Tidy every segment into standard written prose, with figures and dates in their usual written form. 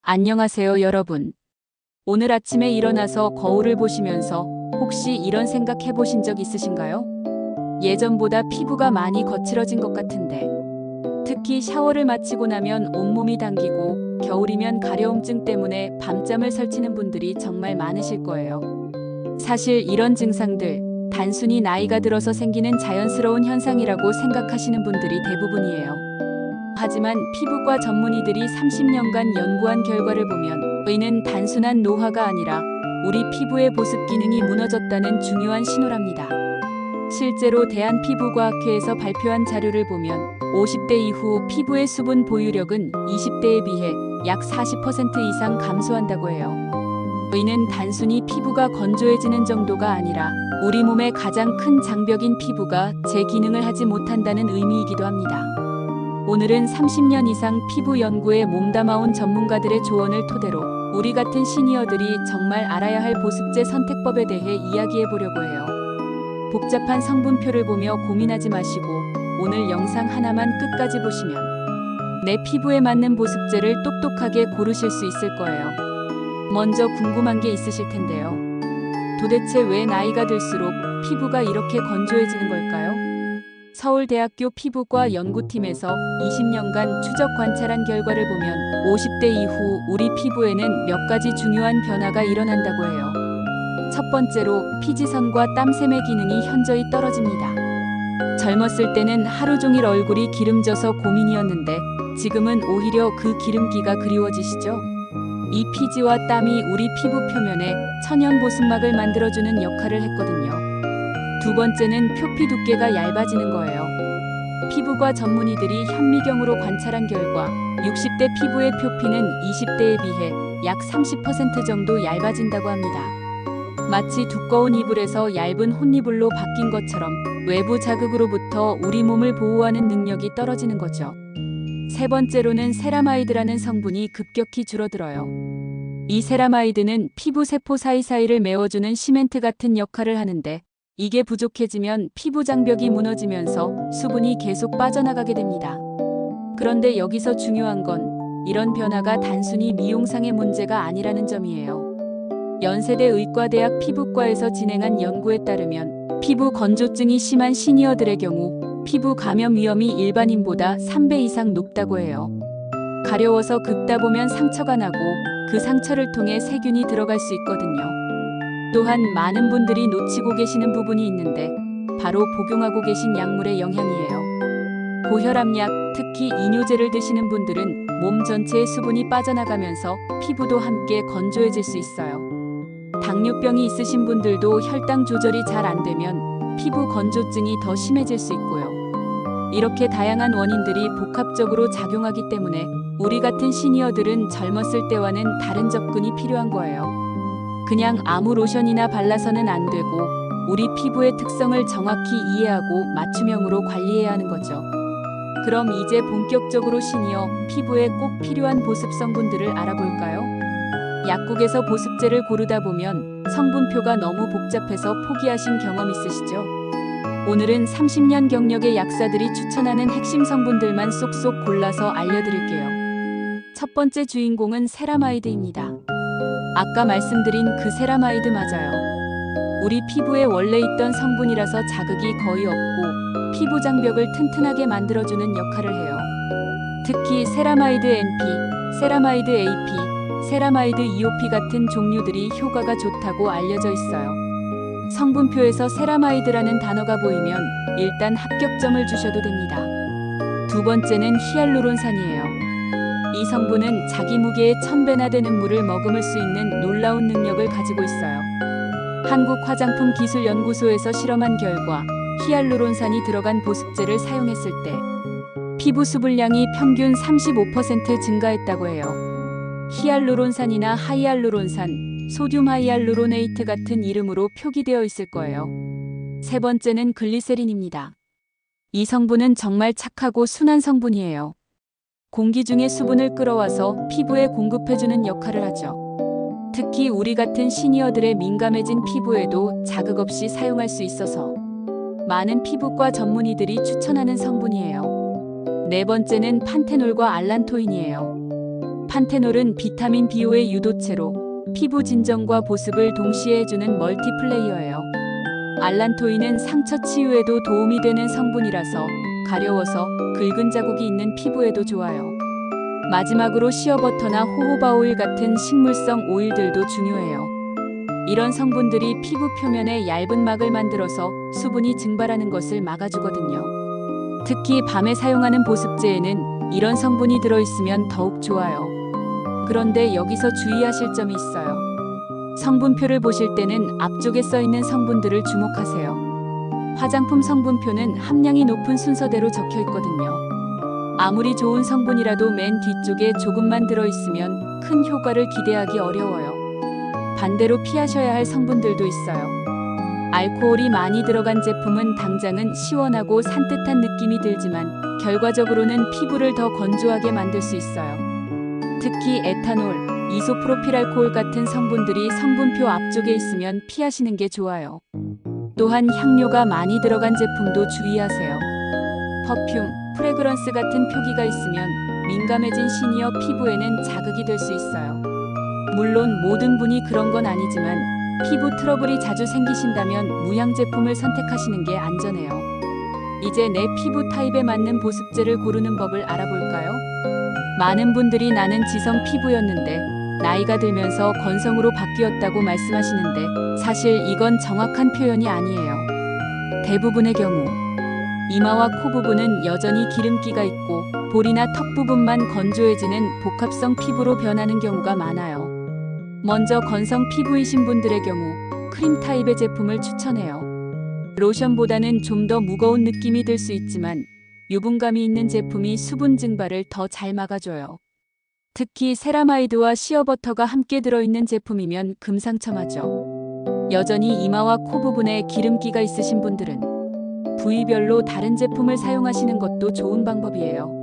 안녕하세요, 여러분. 오늘 아침에 일어나서 거울을 보시면서 혹시 이런 생각 해보신 적 있으신가요? 예전보다 피부가 많이 거칠어진 것 같은데. 특히 샤워를 마치고 나면 온몸이 당기고 겨울이면 가려움증 때문에 밤잠을 설치는 분들이 정말 많으실 거예요. 사실 이런 증상들, 단순히 나이가 들어서 생기는 자연스러운 현상이라고 생각하시는 분들이 대부분이에요. 하지만 피부과 전문의들이 30년간 연구한 결과를 보면 이는 단순한 노화가 아니라 우리 피부의 보습 기능이 무너졌다는 중요한 신호랍니다. 실제로 대한피부과학회에서 발표한 자료를 보면 50대 이후 피부의 수분 보유력은 20대에 비해 약 40% 이상 감소한다고 해요. 이는 단순히 피부가 건조해지는 정도가 아니라 우리 몸의 가장 큰 장벽인 피부가 제 기능을 하지 못한다는 의미이기도 합니다. 오늘은 30년 이상 피부 연구에 몸담아온 전문가들의 조언을 토대로 우리 같은 시니어들이 정말 알아야 할 보습제 선택법에 대해 이야기해 보려고 해요. 복잡한 성분표를 보며 고민하지 마시고 오늘 영상 하나만 끝까지 보시면 내 피부에 맞는 보습제를 똑똑하게 고르실 수 있을 거예요. 먼저 궁금한 게 있으실 텐데요. 도대체 왜 나이가 들수록 피부가 이렇게 건조해지는 걸까요? 서울대학교 피부과 연구팀에서 20년간 추적 관찰한 결과를 보면 50대 이후 우리 피부에는 몇 가지 중요한 변화가 일어난다고 해요. 첫 번째로 피지선과 땀샘의 기능이 현저히 떨어집니다. 젊었을 때는 하루 종일 얼굴이 기름져서 고민이었는데 지금은 오히려 그 기름기가 그리워지시죠? 이 피지와 땀이 우리 피부 표면에 천연 보습막을 만들어주는 역할을 했거든요. 두 번째는 표피 두께가 얇아지는 거예요. 피부과 전문의들이 현미경으로 관찰한 결과 60대 피부의 표피는 20대에 비해 약 30% 정도 얇아진다고 합니다. 마치 두꺼운 이불에서 얇은 혼이불로 바뀐 것처럼 외부 자극으로부터 우리 몸을 보호하는 능력이 떨어지는 거죠. 세 번째로는 세라마이드라는 성분이 급격히 줄어들어요. 이 세라마이드는 피부 세포 사이사이를 메워주는 시멘트 같은 역할을 하는데 이게 부족해지면 피부 장벽이 무너지면서 수분이 계속 빠져나가게 됩니다. 그런데 여기서 중요한 건 이런 변화가 단순히 미용상의 문제가 아니라는 점이에요. 연세대 의과대학 피부과에서 진행한 연구에 따르면 피부 건조증이 심한 시니어들의 경우 피부 감염 위험이 일반인보다 3배 이상 높다고 해요. 가려워서 긁다 보면 상처가 나고 그 상처를 통해 세균이 들어갈 수 있거든요. 또한 많은 분들이 놓치고 계시는 부분이 있는데 바로 복용하고 계신 약물의 영향이에요. 고혈압약, 특히 이뇨제를 드시는 분들은 몸 전체의 수분이 빠져나가면서 피부도 함께 건조해질 수 있어요. 당뇨병이 있으신 분들도 혈당 조절이 잘 안 되면 피부 건조증이 더 심해질 수 있고요. 이렇게 다양한 원인들이 복합적으로 작용하기 때문에 우리 같은 시니어들은 젊었을 때와는 다른 접근이 필요한 거예요. 그냥 아무 로션이나 발라서는 안 되고 우리 피부의 특성을 정확히 이해하고 맞춤형으로 관리해야 하는 거죠. 그럼 이제 본격적으로 시니어 피부에 꼭 필요한 보습 성분들을 알아볼까요? 약국에서 보습제를 고르다 보면 성분표가 너무 복잡해서 포기하신 경험 있으시죠? 오늘은 30년 경력의 약사들이 추천하는 핵심 성분들만 쏙쏙 골라서 알려드릴게요. 첫 번째 주인공은 세라마이드입니다. 아까 말씀드린 그 세라마이드 맞아요. 우리 피부에 원래 있던 성분이라서 자극이 거의 없고 피부 장벽을 튼튼하게 만들어주는 역할을 해요. 특히 세라마이드 NP, 세라마이드 AP, 세라마이드 EOP 같은 종류들이 효과가 좋다고 알려져 있어요. 성분표에서 세라마이드라는 단어가 보이면 일단 합격점을 주셔도 됩니다. 두 번째는 히알루론산이에요. 이 성분은 자기 무게의 1000배나 되는 물을 머금을 수 있는 놀라운 능력을 가지고 있어요. 한국화장품기술연구소에서 실험한 결과 히알루론산이 들어간 보습제를 사용했을 때 피부 수분량이 평균 35% 증가했다고 해요. 히알루론산이나 하이알루론산, 소듐 하이알루로네이트 같은 이름으로 표기되어 있을 거예요. 세 번째는 글리세린입니다. 이 성분은 정말 착하고 순한 성분이에요. 공기 중의 수분을 끌어와서 피부에 공급해주는 역할을 하죠. 특히 우리 같은 시니어들의 민감해진 피부에도 자극 없이 사용할 수 있어서 많은 피부과 전문의들이 추천하는 성분이에요. 네 번째는 판테놀과 알란토인이에요. 판테놀은 비타민 B5의 유도체로 피부 진정과 보습을 동시에 해주는 멀티플레이어예요. 알란토인은 상처 치유에도 도움이 되는 성분이라서 가려워서 긁은 자국이 있는 피부에도 좋아요. 마지막으로 시어버터나 호호바 오일 같은 식물성 오일들도 중요해요. 이런 성분들이 피부 표면에 얇은 막을 만들어서 수분이 증발하는 것을 막아주거든요. 특히 밤에 사용하는 보습제에는 이런 성분이 들어있으면 더욱 좋아요. 그런데 여기서 주의하실 점이 있어요. 성분표를 보실 때는 앞쪽에 써있는 성분들을 주목하세요. 화장품 성분표는 함량이 높은 순서대로 적혀 있거든요. 아무리 좋은 성분이라도 맨 뒤쪽에 조금만 들어있으면 큰 효과를 기대하기 어려워요. 반대로 피하셔야 할 성분들도 있어요. 알코올이 많이 들어간 제품은 당장은 시원하고 산뜻한 느낌이 들지만 결과적으로는 피부를 더 건조하게 만들 수 있어요. 특히 에탄올, 이소프로필알코올 같은 성분들이 성분표 앞쪽에 있으면 피하시는 게 좋아요. 또한 향료가 많이 들어간 제품도 주의하세요. 퍼퓸, 프레그런스 같은 표기가 있으면 민감해진 시니어 피부에는 자극이 될 수 있어요. 물론 모든 분이 그런 건 아니지만 피부 트러블이 자주 생기신다면 무향 제품을 선택하시는 게 안전해요. 이제 내 피부 타입에 맞는 보습제를 고르는 법을 알아볼까요? 많은 분들이 나는 지성 피부였는데 나이가 들면서 건성으로 바뀌었다고 말씀하시는데 사실 이건 정확한 표현이 아니에요. 대부분의 경우 이마와 코 부분은 여전히 기름기가 있고 볼이나 턱 부분만 건조해지는 복합성 피부로 변하는 경우가 많아요. 먼저 건성 피부이신 분들의 경우 크림 타입의 제품을 추천해요. 로션보다는 좀 더 무거운 느낌이 들 수 있지만 유분감이 있는 제품이 수분 증발을 더 잘 막아줘요. 특히 세라마이드와 시어버터가 함께 들어있는 제품이면 금상첨화죠. 여전히 이마와 코 부분에 기름기가 있으신 분들은 부위별로 다른 제품을 사용하시는 것도 좋은 방법이에요.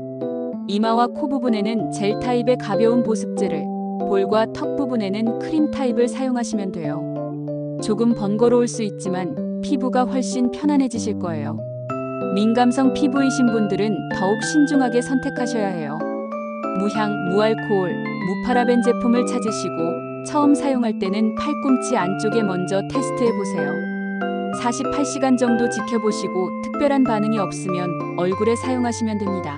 이마와 코 부분에는 젤 타입의 가벼운 보습제를, 볼과 턱 부분에는 크림 타입을 사용하시면 돼요. 조금 번거로울 수 있지만 피부가 훨씬 편안해지실 거예요. 민감성 피부이신 분들은 더욱 신중하게 선택하셔야 해요. 무향, 무알코올, 무파라벤 제품을 찾으시고 처음 사용할 때는 팔꿈치 안쪽에 먼저 테스트해보세요. 48시간 정도 지켜보시고 특별한 반응이 없으면 얼굴에 사용하시면 됩니다.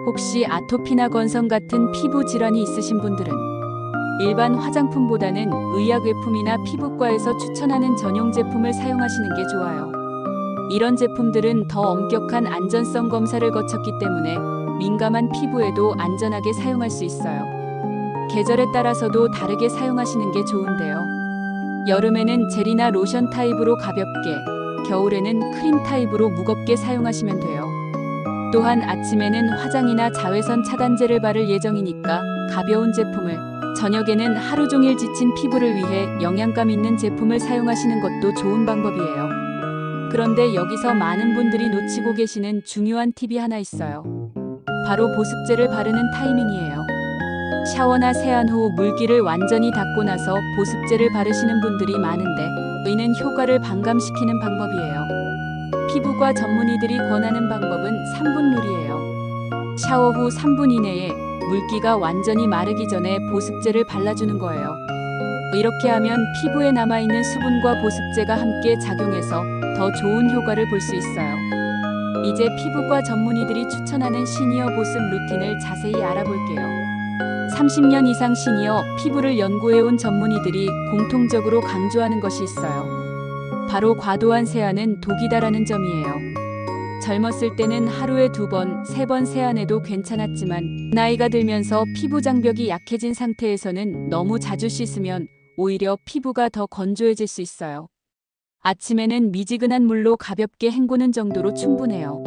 혹시 아토피나 건성 같은 피부 질환이 있으신 분들은 일반 화장품보다는 의약외품이나 피부과에서 추천하는 전용 제품을 사용하시는 게 좋아요. 이런 제품들은 더 엄격한 안전성 검사를 거쳤기 때문에 민감한 피부에도 안전하게 사용할 수 있어요. 계절에 따라서도 다르게 사용하시는 게 좋은데요. 여름에는 젤이나 로션 타입으로 가볍게, 겨울에는 크림 타입으로 무겁게 사용하시면 돼요. 또한 아침에는 화장이나 자외선 차단제를 바를 예정이니까 가벼운 제품을, 저녁에는 하루 종일 지친 피부를 위해 영양감 있는 제품을 사용하시는 것도 좋은 방법이에요. 그런데 여기서 많은 분들이 놓치고 계시는 중요한 팁이 하나 있어요. 바로 보습제를 바르는 타이밍이에요. 샤워나 세안 후 물기를 완전히 닦고 나서 보습제를 바르시는 분들이 많은데 이는 효과를 반감시키는 방법이에요. 피부과 전문의들이 권하는 방법은 3분룰이에요. 샤워 후 3분 이내에 물기가 완전히 마르기 전에 보습제를 발라주는 거예요. 이렇게 하면 피부에 남아있는 수분과 보습제가 함께 작용해서 더 좋은 효과를 볼 수 있어요. 이제 피부과 전문의들이 추천하는 시니어 보습 루틴을 자세히 알아볼게요. 30년 이상 시니어 피부를 연구해온 전문의들이 공통적으로 강조하는 것이 있어요. 바로 과도한 세안은 독이다라는 점이에요. 젊었을 때는 하루에 2번, 3번 세안해도 괜찮았지만 나이가 들면서 피부 장벽이 약해진 상태에서는 너무 자주 씻으면 오히려 피부가 더 건조해질 수 있어요. 아침에는 미지근한 물로 가볍게 헹구는 정도로 충분해요.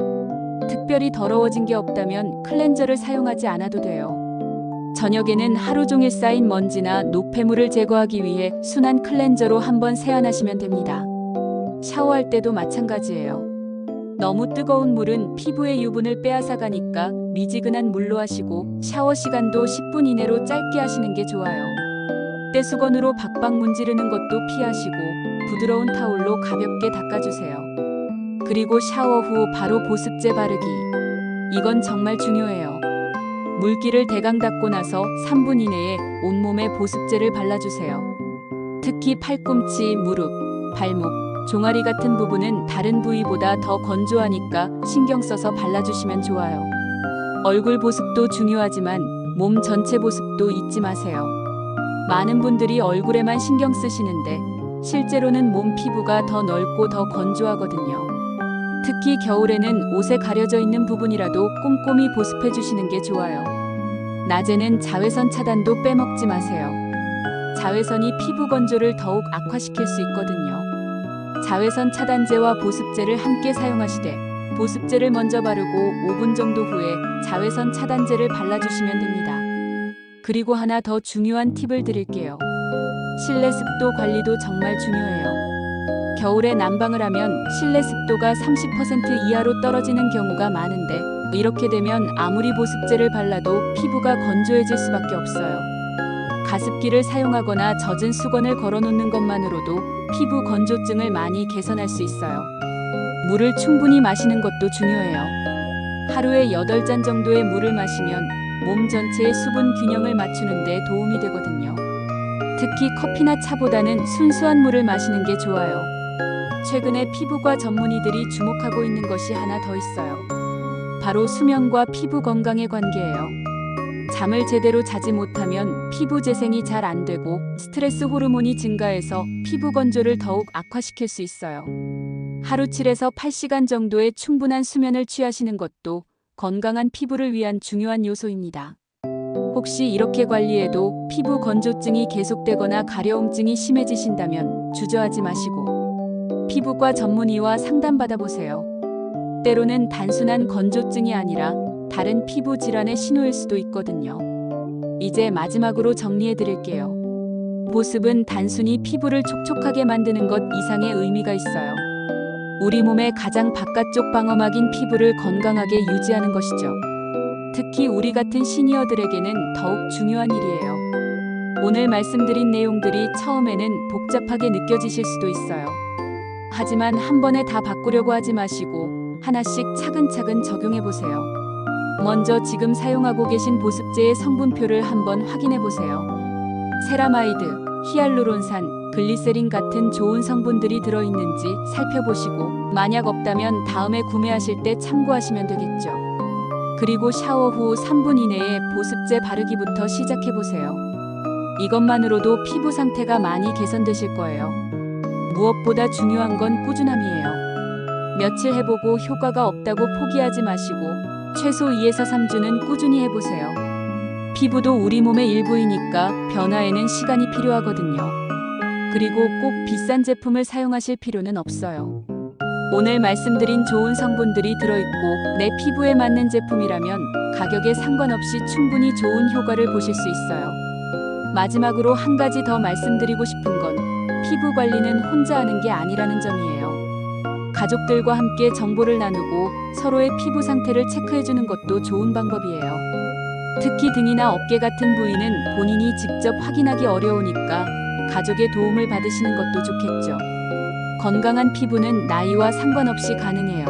특별히 더러워진 게 없다면 클렌저를 사용하지 않아도 돼요. 저녁에는 하루 종일 쌓인 먼지나 노폐물을 제거하기 위해 순한 클렌저로 한번 세안하시면 됩니다. 샤워할 때도 마찬가지예요. 너무 뜨거운 물은 피부의 유분을 빼앗아가니까 미지근한 물로 하시고 샤워 시간도 10분 이내로 짧게 하시는 게 좋아요. 떼수건으로 박박 문지르는 것도 피하시고 부드러운 타올로 가볍게 닦아주세요. 그리고 샤워 후 바로 보습제 바르기. 이건 정말 중요해요. 물기를 대강 닦고 나서 3분 이내에 온몸에 보습제를 발라주세요. 특히 팔꿈치, 무릎, 발목, 종아리 같은 부분은 다른 부위보다 더 건조하니까 신경 써서 발라주시면 좋아요. 얼굴 보습도 중요하지만 몸 전체 보습도 잊지 마세요. 많은 분들이 얼굴에만 신경 쓰시는데 실제로는 몸 피부가 더 넓고 더 건조하거든요. 특히 겨울에는 옷에 가려져 있는 부분이라도 꼼꼼히 보습해 주시는 게 좋아요. 낮에는 자외선 차단도 빼먹지 마세요. 자외선이 피부 건조를 더욱 악화시킬 수 있거든요. 자외선 차단제와 보습제를 함께 사용하시되 보습제를 먼저 바르고 5분 정도 후에 자외선 차단제를 발라주시면 됩니다. 그리고 하나 더 중요한 팁을 드릴게요. 실내 습도 관리도 정말 중요해요. 겨울에 난방을 하면 실내 습도가 30% 이하로 떨어지는 경우가 많은데 이렇게 되면 아무리 보습제를 발라도 피부가 건조해질 수밖에 없어요. 가습기를 사용하거나 젖은 수건을 걸어놓는 것만으로도 피부 건조증을 많이 개선할 수 있어요. 물을 충분히 마시는 것도 중요해요. 하루에 8잔 정도의 물을 마시면 몸 전체의 수분 균형을 맞추는 데 도움이 되거든요. 특히 커피나 차보다는 순수한 물을 마시는 게 좋아요. 최근에 피부과 전문의들이 주목하고 있는 것이 하나 더 있어요. 바로 수면과 피부 건강의 관계예요. 잠을 제대로 자지 못하면 피부 재생이 잘 안 되고 스트레스 호르몬이 증가해서 피부 건조를 더욱 악화시킬 수 있어요. 하루 7에서 8시간 정도의 충분한 수면을 취하시는 것도 건강한 피부를 위한 중요한 요소입니다. 혹시 이렇게 관리해도 피부 건조증이 계속되거나 가려움증이 심해지신다면 주저하지 마시고 피부과 전문의와 상담받아보세요. 때로는 단순한 건조증이 아니라 다른 피부 질환의 신호일 수도 있거든요. 이제 마지막으로 정리해 드릴게요. 보습은 단순히 피부를 촉촉하게 만드는 것 이상의 의미가 있어요. 우리 몸의 가장 바깥쪽 방어막인 피부를 건강하게 유지하는 것이죠. 특히 우리 같은 시니어들에게는 더욱 중요한 일이에요. 오늘 말씀드린 내용들이 처음에는 복잡하게 느껴지실 수도 있어요. 하지만 한 번에 다 바꾸려고 하지 마시고 하나씩 차근차근 적용해 보세요. 먼저 지금 사용하고 계신 보습제의 성분표를 한번 확인해 보세요. 세라마이드, 히알루론산, 글리세린 같은 좋은 성분들이 들어있는지 살펴보시고 만약 없다면 다음에 구매하실 때 참고하시면 되겠죠. 그리고 샤워 후 3분 이내에 보습제 바르기부터 시작해 보세요. 이것만으로도 피부 상태가 많이 개선되실 거예요. 무엇보다 중요한 건 꾸준함이에요. 며칠 해보고 효과가 없다고 포기하지 마시고 최소 2에서 3주는 꾸준히 해보세요. 피부도 우리 몸의 일부이니까 변화에는 시간이 필요하거든요. 그리고 꼭 비싼 제품을 사용하실 필요는 없어요. 오늘 말씀드린 좋은 성분들이 들어있고 내 피부에 맞는 제품이라면 가격에 상관없이 충분히 좋은 효과를 보실 수 있어요. 마지막으로 한 가지 더 말씀드리고 싶은 건 피부 관리는 혼자 하는 게 아니라는 점이에요. 가족들과 함께 정보를 나누고 서로의 피부 상태를 체크해주는 것도 좋은 방법이에요. 특히 등이나 어깨 같은 부위는 본인이 직접 확인하기 어려우니까 가족의 도움을 받으시는 것도 좋겠죠. 건강한 피부는 나이와 상관없이 가능해요.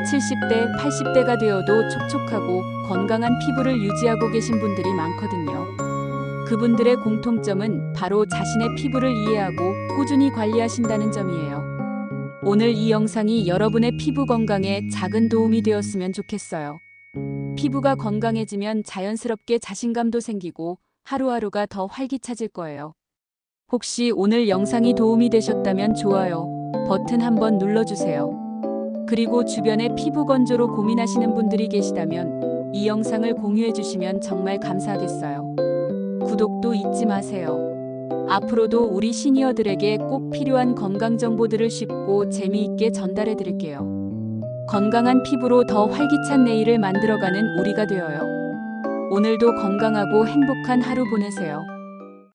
70대, 80대가 되어도 촉촉하고 건강한 피부를 유지하고 계신 분들이 많거든요. 그분들의 공통점은 바로 자신의 피부를 이해하고 꾸준히 관리하신다는 점이에요. 오늘 이 영상이 여러분의 피부 건강에 작은 도움이 되었으면 좋겠어요. 피부가 건강해지면 자연스럽게 자신감도 생기고 하루하루가 더 활기차질 거예요. 혹시 오늘 영상이 도움이 되셨다면 좋아요 버튼 한번 눌러주세요. 그리고 주변에 피부 건조로 고민하시는 분들이 계시다면 이 영상을 공유해 주시면 정말 감사하겠어요. 구독도 잊지 마세요. 앞으로도 우리 시니어들에게 꼭 필요한 건강 정보들을 쉽고 재미있게 전달해 드릴게요. 건강한 피부로 더 활기찬 내일을 만들어가는 우리가 되어요. 오늘도 건강하고 행복한 하루 보내세요.